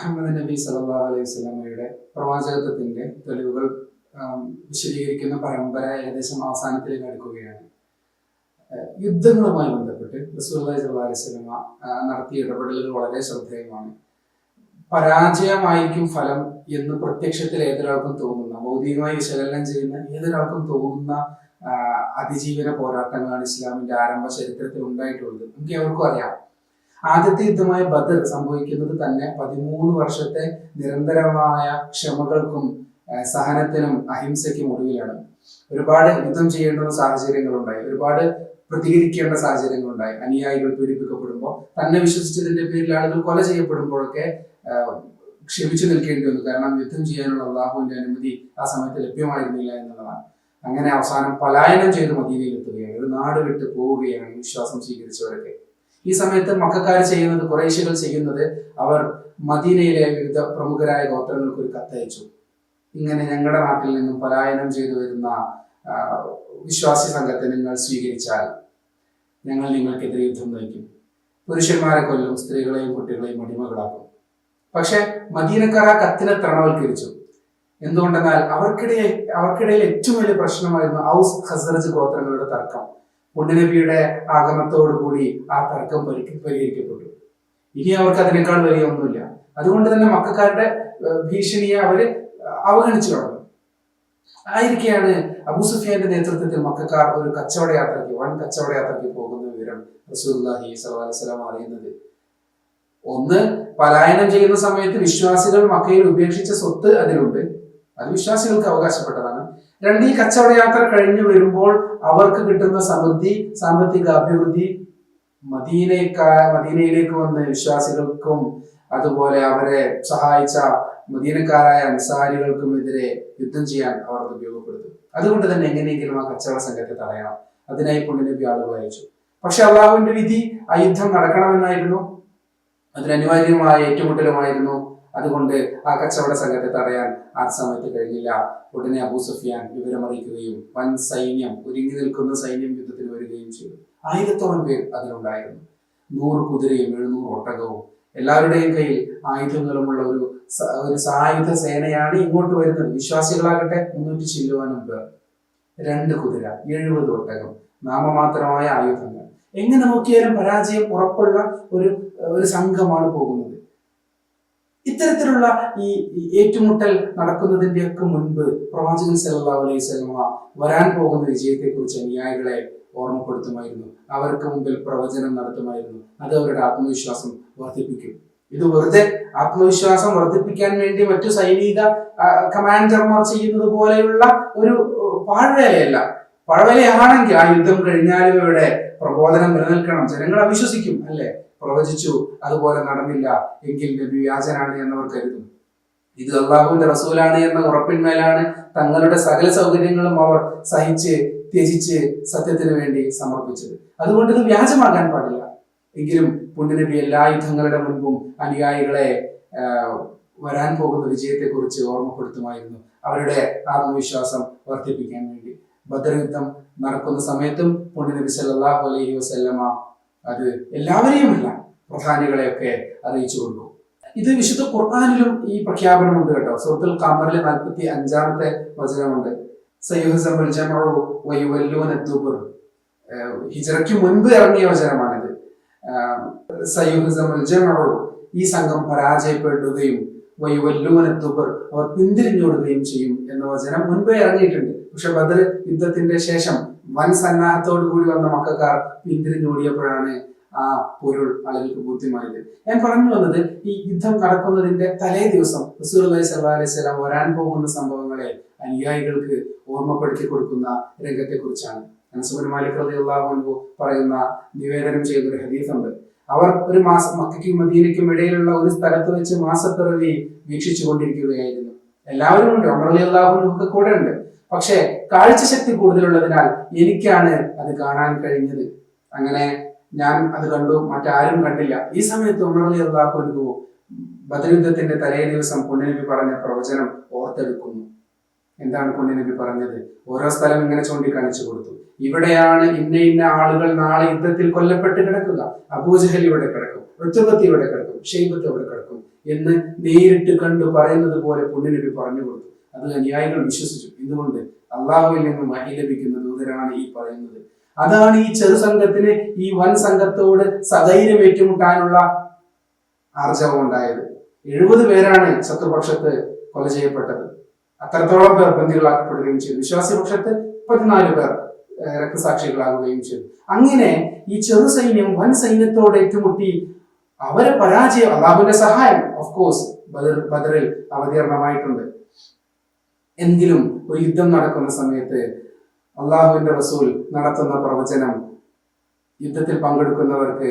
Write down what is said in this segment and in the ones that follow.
മുഹമ്മദ് നബി സല്ലല്ലാഹു അലൈഹി വസല്ലമയുടെ പ്രവാചകത്വത്തിന്റെ തെളിവുകൾ വിശദീകരിക്കുന്ന പരമ്പര ഏകദേശം അവസാനത്തിലേക്ക് അടുക്കുകയാണ്. യുദ്ധങ്ങളുമായി ബന്ധപ്പെട്ട് റസൂലുള്ളാഹി സ്വല്ലല്ലാഹു അലൈഹി വസല്ലമ നടത്തിയ ഇടപെടലുകൾ വളരെ ശ്രദ്ധേയമാണ്. പരാജയമായിരിക്കും ഫലം എന്ന് പ്രത്യക്ഷത്തിൽ ഏതൊരാൾക്കും തോന്നുന്ന, ഭൗതികമായി വിശകലനം ചെയ്യുന്ന ഏതൊരാൾക്കും തോന്നുന്ന അതിജീവന പോരാട്ടങ്ങളാണ് ഇസ്ലാമിന്റെ ആരംഭ ചരിത്രത്തിൽ ഉണ്ടായിട്ടുള്ളത്. നമുക്ക് എവർക്കും അറിയാം. ആദ്യത്തെ യുദ്ധമായ ബദർ സംഭവിക്കുന്നത് തന്നെ 13 വർഷത്തെ നിരന്തരമായ ക്ഷമകൾക്കും സഹനത്തിനും അഹിംസയ്ക്കും ഒടുവിലാണ്. ഒരുപാട് യുദ്ധം ചെയ്യേണ്ടുന്ന സാഹചര്യങ്ങളുണ്ടായി, ഒരുപാട് പ്രതികരിക്കേണ്ട സാഹചര്യങ്ങളുണ്ടായി. അനുയായികൾ പീഡിപ്പിക്കപ്പെടുമ്പോൾ, തന്നെ വിശ്വസിച്ചതിന്റെ പേരിൽ ആളുകൾ കൊല ചെയ്യപ്പെടുമ്പോഴൊക്കെ ക്ഷമിച്ചു നിൽക്കേണ്ടി വന്നു. കാരണം യുദ്ധം ചെയ്യാനുള്ള അള്ളാഹുവിന്റെ അനുമതി ആ സമയത്ത് ലഭ്യമായിരുന്നില്ല എന്നുള്ളതാണ്. അങ്ങനെ അവസാനം പലായനം ചെയ്ത് മദീനയിൽ എത്തുകയാണ്. ഒരു നാട് വിട്ട് പോവുകയാണ് വിശ്വാസം സ്വീകരിച്ചവരൊക്കെ. ഈ സമയത്ത് മക്കക്കാർ ചെയ്യുന്നത്, ഖുറൈശികൾ ചെയ്യുന്നത്, അവർ മദീനയിലെ വിവിധ പ്രമുഖരായ ഗോത്രങ്ങൾക്ക് ഒരു കത്തയച്ചു. ഇങ്ങനെ ഞങ്ങളുടെ നാട്ടിൽ നിന്നും പലായനം ചെയ്തു വരുന്ന വിശ്വാസി സംഘത്തെ നിങ്ങൾ സ്വീകരിച്ചാൽ ഞങ്ങൾ നിങ്ങൾക്കെതിരെ യുദ്ധം നയിക്കും, പുരുഷന്മാരെ കൊല്ലും, സ്ത്രീകളെയും കുട്ടികളെയും അടിമകളാക്കും. പക്ഷെ മദീനക്കാർ ആ കത്തിനെ തൃണവൽക്കരിച്ചു. എന്തുകൊണ്ടെന്നാൽ അവർക്കിടയിൽ ഏറ്റവും വലിയ പ്രശ്നമായിരുന്നു ഔസ് ഖസ്റജ് ഗോത്രങ്ങളുടെ തർക്കം. പുണ്യനബിയുടെ ആഗമനത്തോടുകൂടി ആ തർക്കം പരിഹരിക്കപ്പെട്ടു. ഇനി അവർക്ക് അതിനേക്കാൾ വലിയ ഒന്നുമില്ല. അതുകൊണ്ട് തന്നെ മക്കക്കാരുടെ ഭീഷണിയെ അവര് അവഗണിച്ചു കളഞ്ഞു. ആയിരിക്കെയാണ് അബൂ സുഫിയാന്റെ നേതൃത്വത്തിൽ മക്കക്കാർ ഒരു വൻ കച്ചവട യാത്രയ്ക്ക് പോകുന്ന വിവരം റസൂലുള്ളാഹി സ്വല്ലല്ലാഹു അലൈഹി വസല്ലം അറിയുന്നത്. ഒന്ന്, പലായനം ചെയ്യുന്ന സമയത്ത് വിശ്വാസികൾ മക്കയിൽ ഉപേക്ഷിച്ച സ്വത്ത് അതിലുണ്ട്, അത് വിശ്വാസികൾക്ക് അവകാശപ്പെട്ടതാണ്. രണ്ട്, ഈ കച്ചവട യാത്ര കഴിഞ്ഞു വരുമ്പോൾ അവർക്ക് കിട്ടുന്ന സമൃദ്ധി, സാമ്പത്തിക അഭിവൃദ്ധി മദീനയിലേക്ക് വന്ന് വിശ്വാസികൾക്കും അതുപോലെ അവരെ സഹായിച്ച മദീനക്കാരായ അൻസാരികൾക്കുമെതിരെ യുദ്ധം ചെയ്യാൻ അവർ ഉപയോഗപ്പെടുത്തും. അതുകൊണ്ട് തന്നെ എങ്ങനെയെങ്കിലും ആ കച്ചവട സംഘത്തെ തടയണം. അതിനായി പുണ്യനബി ആളുകൾ അയച്ചു. പക്ഷെ അള്ളാഹുവിന്റെ വിധി ആ യുദ്ധം നടക്കണമെന്നായിരുന്നു, അതിനനിവാര്യമായ ഏറ്റുമുട്ടലുമായിരുന്നു. അതുകൊണ്ട് ആ കച്ചവട സംഘത്തെ തടയാൻ ആ സമയത്ത് കഴിഞ്ഞില്ല. ഉടനെ അബൂ സുഫിയാൻ വിവരമറിയിക്കുകയും വൻ സൈന്യം, ഒരുങ്ങി നിൽക്കുന്ന സൈന്യം യുദ്ധത്തിന് വരികയും ചെയ്തു. 1000-ഓളം പേർ അതിലുണ്ടായിരുന്നു. 100 കുതിരയും 700 ഒട്ടകവും, എല്ലാവരുടെയും കയ്യിൽ ആയുധങ്ങളുമുള്ള ഒരു സായുധ സേനയാണ് ഇങ്ങോട്ട് വരുന്നത്. വിശ്വാസികളാകട്ടെ 300 ചില്ലുവാനും പേർ, 2 കുതിര, 70 ഒട്ടകം, നാമമാത്രമായ ആയുധങ്ങൾ. എങ്ങനെ നോക്കിയാലും പരാജയം ഉറപ്പുള്ള ഒരു സംഘമാണ് പോകുന്നത്. ഇത്തരത്തിലുള്ള ഈ ഏറ്റുമുട്ടൽ നടക്കുന്നതിന്റെയൊക്കെ മുൻപ് പ്രവാചകൻ സല്ലല്ലാഹു അലൈഹി വസല്ലമ വരാൻ പോകുന്ന വിജയത്തെക്കുറിച്ച് അനുയായികളെ ഓർമ്മപ്പെടുത്തുമായിരുന്നു. അവർക്ക് മുമ്പിൽ പ്രവചനം നടത്തുമായിരുന്നു. അത് അവരുടെ ആത്മവിശ്വാസം വർദ്ധിപ്പിക്കും. ഇത് വെറുതെ ആത്മവിശ്വാസം വർദ്ധിപ്പിക്കാൻ വേണ്ടി മറ്റു സൈനിക കമാൻഡർമാർ ചെയ്യുന്നത് പോലെയുള്ള ഒരു പാഴ്വേലയല്ല. പാഴ്വേലയാണെങ്കിൽ ആ യുദ്ധം കഴിഞ്ഞാലും ഇവിടെ പ്രബോധനം നിലനിൽക്കണം, ജനങ്ങൾ അവിശ്വസിക്കും. അല്ലെ, പ്രവചിച്ചു, അതുപോലെ നടന്നില്ല എങ്കിൽ നബി വ്യാജനാണ് എന്നവർ കരുതും. ഇത് അള്ളാഹുവിന്റെ റസൂലാണ് എന്ന ഉറപ്പിന്മേലാണ് തങ്ങളുടെ സകല സൗകര്യങ്ങളും അവർ സഹിച്ച് ത്യജിച്ച് സത്യത്തിന് വേണ്ടി സമർപ്പിച്ചത്. അതുകൊണ്ട് ഇത് വ്യാജമാകാൻ പാടില്ല. എങ്കിലും പുണ്യനബി എല്ലാ യുദ്ധങ്ങളുടെ മുൻപും അനുയായികളെ വരാൻ പോകുന്ന വിജയത്തെ കുറിച്ച് ഓർമ്മപ്പെടുത്തുമായിരുന്നു, അവരുടെ ആത്മവിശ്വാസം വർദ്ധിപ്പിക്കാൻ വേണ്ടി. ബദർ യുദ്ധം നടക്കുന്ന സമയത്തും പുണ്യനബി സല്ലല്ലാഹു അലൈഹി വസല്ലമ അത് എല്ലാവരെയുമല്ല, പ്രധാനികളെയൊക്കെ അറിയിച്ചു കൊടുക്കും. ഇത് വിശുദ്ധ ഖുർആനിലും ഈ പ്രഖ്യാപനമുണ്ട് കേട്ടോ. സൂറത്തുൽ ഖമറിലെ 45-ാമത്തെ വചനമുണ്ട്. സയുഹ്സമുൽ ജമഉ വയുവല്ലൂന ദുബുർ. ഹിജ്റയ്ക്ക് മുൻപ് ഇറങ്ങിയ വചനമാണിത്. സയുഹ്സമുൽ ജമഉ, ഈ സംഘം പരാജയപ്പെടുകയും വയുവല്ലൂന ദുബുർ, അവർ പിന്തിരിഞ്ഞോടുകയും ചെയ്യും എന്ന വചനം മുൻപേ ഇറങ്ങിയിട്ടുണ്ട്. പക്ഷെ ബദർ യുദ്ധത്തിന്റെ ശേഷം വൻ സന്നാഹത്തോടു കൂടി വന്ന മക്കക്കാർ പിന്തിരിഞ്ഞോടിയപ്പോഴാണ് ആ പൊരുൾ ആളുകൾക്ക് ബോധ്യമായത്. ഞാൻ പറഞ്ഞു വന്നത്, ഈ യുദ്ധം നടക്കുന്നതിന്റെ തലേ ദിവസം റസൂലുള്ളാഹി സ്വല്ലല്ലാഹു അലൈഹി വസല്ലം വരാൻ പോകുന്ന സംഭവങ്ങളെ അനുയായികൾക്ക് ഓർമ്മപ്പെടുത്തി കൊടുക്കുന്ന രംഗത്തെ കുറിച്ചാണ്. അനസ് ഇബ്നു മാലിക് റളിയല്ലാഹു അൻഹു പറയുന്ന, നിവേദനം ചെയ്യുന്ന ഒരു ഹദീസുണ്ട്. അവർ ഒരു മാസം മക്കയ്ക്കും മദീനയ്ക്കും ഇടയിലുള്ള ഒരു സ്ഥലത്ത് വെച്ച് മാസപ്പിറവി വീക്ഷിച്ചു കൊണ്ടിരിക്കുകയായിരുന്നു. എല്ലാവരും ഉണ്ട്, ഉമർ റളിയല്ലാഹു അൻഹു ഒക്കെ കൂടെ ഉണ്ട്. പക്ഷേ കാഴ്ചശക്തി കൂടുതലുള്ളതിനാൽ എനിക്കാണ് അത് കാണാൻ കഴിഞ്ഞത്. അങ്ങനെ ഞാൻ അത് കണ്ടു, മറ്റാരും കണ്ടില്ല. ഈ സമയത്ത് ഉമർ റളിയല്ലാഹു അൻഹു ബദർ യുദ്ധത്തിന്റെ തലേ ദിവസം പുണ്യനബി പറഞ്ഞ പ്രവചനം ഓർത്തെടുക്കുന്നു. എന്താണ് പുണ്യനബി പറഞ്ഞത്? ഓരോ സ്ഥലം ഇങ്ങനെ ചൂണ്ടിക്കാണിച്ചു കൊടുത്തു. ഇവിടെയാണ് ഇന്ന ആളുകൾ നാളെ യുദ്ധത്തിൽ കൊല്ലപ്പെട്ട് കിടക്കുക. അബൂജഹൽ ഇവിടെ കിടക്കും, ഉത്ബത്ത് ഇവിടെ കിടക്കും, ഷൈബത്ത് ഇവിടെ കിടക്കും എന്ന് നേരിട്ട് കണ്ടു പറയുന്നത് പോലെ പുണ്യനബി പറഞ്ഞു കൊടുത്തു. അത് അനുയായികൾ വിശ്വസിച്ചു. എന്തുകൊണ്ട്? അള്ളാഹുവിൽ നിന്ന് വഹി ലഭിക്കുന്ന ദൂതരാണ് ഈ പറയുന്നത്. അതാണ് ഈ ചെറു സംഘത്തിന് ഈ വൻ സംഘത്തോട് സധൈര്യം ഏറ്റുമുട്ടാനുള്ള ആർജവം ഉണ്ടായത്. 70 പേരാണ് ശത്രുപക്ഷത്ത് കൊല ചെയ്യപ്പെട്ടത്. അത്രത്തോളം പേർ ബന്ദികളാക്കപ്പെടുകയും ചെയ്തു. വിശ്വാസി പക്ഷത്ത് 34 പേർ രക്തസാക്ഷികളാകുകയും ചെയ്തു. അങ്ങനെ ഈ ചെറു സൈന്യം വൻ സൈന്യത്തോട് ഏറ്റുമുട്ടി അവരെ പരാജയം, അള്ളാഹുവിന്റെ സഹായം ഓഫ് കോഴ്സ് ബദറിൽ അവതീർണമായിട്ടുണ്ട്. എങ്കിലും ഒരു യുദ്ധം നടക്കുന്ന സമയത്ത് അള്ളാഹുവിന്റെ റസൂൽ നടത്തുന്ന പ്രവചനം യുദ്ധത്തിൽ പങ്കെടുക്കുന്നവർക്ക്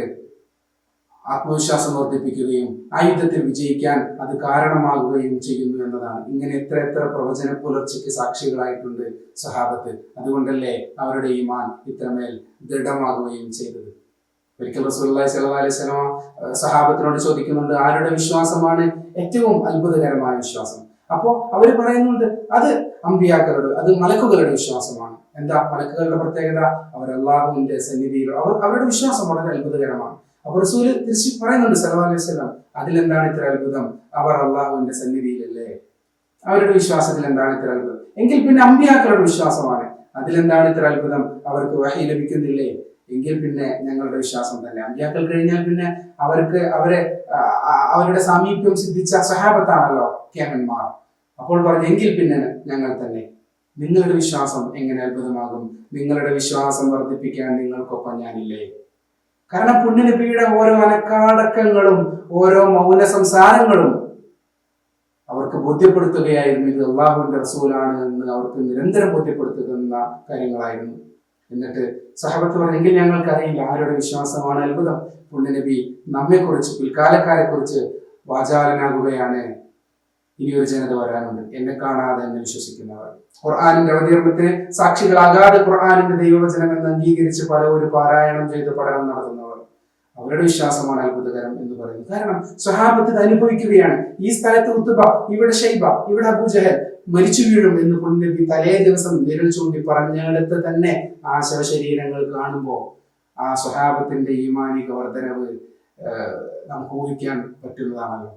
ആത്മവിശ്വാസം വർദ്ധിപ്പിക്കുകയും ആ യുദ്ധത്തിൽ വിജയിക്കാൻ അത് കാരണമാകുകയും ചെയ്യുന്നു എന്നതാണ്. ഇങ്ങനെ എത്ര പ്രവചന പുലർച്ചയ്ക്ക് സാക്ഷികളായിട്ടുണ്ട് സഹാബത്ത്. അതുകൊണ്ടല്ലേ അവരുടെ ഈമാൻ ഇത്രമേൽ ദൃഢമാകുകയും ചെയ്തത്. ഒരിക്കൽ റസൂലുള്ളാഹി സ്വല്ലല്ലാഹു അലൈഹി വസല്ലം സഹാബത്തിനോട് ചോദിക്കുന്നുണ്ട്, ആരുടെ വിശ്വാസമാണ് ഏറ്റവും അത്ഭുതകരമായ വിശ്വാസം? അപ്പോ അവര് പറയുന്നുണ്ട്, അത് അമ്പിയാക്കളുടെ, അത് മലക്കുകളുടെ വിശ്വാസമാണ്. എന്താ മലക്കുകളുടെ പ്രത്യേകത? അവർ അള്ളാഹുവിന്റെ സന്നിധിയിൽ അവരുടെ വിശ്വാസം വളരെ അത്ഭുതകരമാണ്. അപ്പൊ റസൂല് തിരിച്ച് പറയുന്നുണ്ട് സല്ലല്ലാഹു അലൈഹി വസല്ലം, അതിലെന്താണ് ഇത്ര അത്ഭുതം? അവർ അള്ളാഹുവിന്റെ സന്നിധിയിലല്ലേ, അവരുടെ വിശ്വാസത്തിൽ എന്താണ് ഇത്ര അത്ഭുതം? എങ്കിൽ പിന്നെ അമ്പിയാക്കളുടെ വിശ്വാസമാണ്, അതിലെന്താണ് ഇത്ര അത്ഭുതം? അവർക്ക് വഹി ലഭിക്കുന്നില്ലേ? എങ്കിൽ പിന്നെ ഞങ്ങളുടെ വിശ്വാസം തന്നെ. അമ്പിയാക്കൾ കഴിഞ്ഞാൽ പിന്നെ അവരുടെ സാമീപ്യം സിദ്ധിച്ച സഹാബത്താണല്ലോ കേമന്മാർ. അപ്പോൾ പറഞ്ഞു, എങ്കിൽ പിന്നെ ഞങ്ങൾ തന്നെ. നിങ്ങളുടെ വിശ്വാസം എങ്ങനെ അത്ഭുതമാകും? നിങ്ങളുടെ വിശ്വാസം വർദ്ധിപ്പിക്കാൻ നിങ്ങൾക്കൊപ്പം ഞാനില്ലേ? കാരണം പുണ്യനബിയുടെ ഓരോ അനക്കാടക്കങ്ങളും ഓരോ മൗന സംസാരങ്ങളും അവർക്ക് ബോധ്യപ്പെടുത്തുകയായിരുന്നു ഇത് അള്ളാഹുവിന്റെ റസൂലാണ് എന്ന്. അവർക്ക് നിരന്തരം ബോധ്യപ്പെടുത്തുന്ന കാര്യങ്ങളായിരുന്നു. എന്നിട്ട് സഹബത്ത് പറഞ്ഞെങ്കിൽ ഞങ്ങൾക്കറിയില്ല ആരുടെ വിശ്വാസമാണ് അത്ഭുതം. പുണ്യനബി നമ്മെക്കുറിച്ച്, പിൽക്കാലക്കാരെ കുറിച്ച് വാചാലനാകുകയാണ്. ഇനിയൊരു ജനത വരാനുണ്ട്, എന്നെ കാണാതെ എന്നെ വിശ്വസിക്കുന്നവർ. ഖുർആനിന്റെ അവതീർണത്തിന് സാക്ഷികളാകാതെ ഖുർആനിന്റെ ദൈവവചനം എന്ന് അംഗീകരിച്ച് പലവരും പാരായണം ചെയ്ത് പഠനം നടത്തുന്നവർ, അവരുടെ വിശ്വാസമാണ് അത്ഭുതകരം എന്ന് പറയുന്നത്. കാരണം സ്വഹാബത്ത് ഇത് അനുഭവിക്കുകയാണ്. ഈ സ്ഥലത്ത് ഉത്ബ, ഇവിടെ ഷൈബ, ഇവിടെ അബൂജഹൽ മരിച്ചു വീഴും എന്ന് പുണ്യനബി തലേ ദിവസം വിരൽ ചൂണ്ടി പറഞ്ഞെടുത്ത് തന്നെ ആ ശവശരീരങ്ങൾ കാണുമ്പോൾ ആ സ്വഹാബത്തിന്റെ ഈമാനിക വർധനവ് നമുക്ക് ഊഹിക്കാൻ പറ്റുന്നതാണല്ലോ.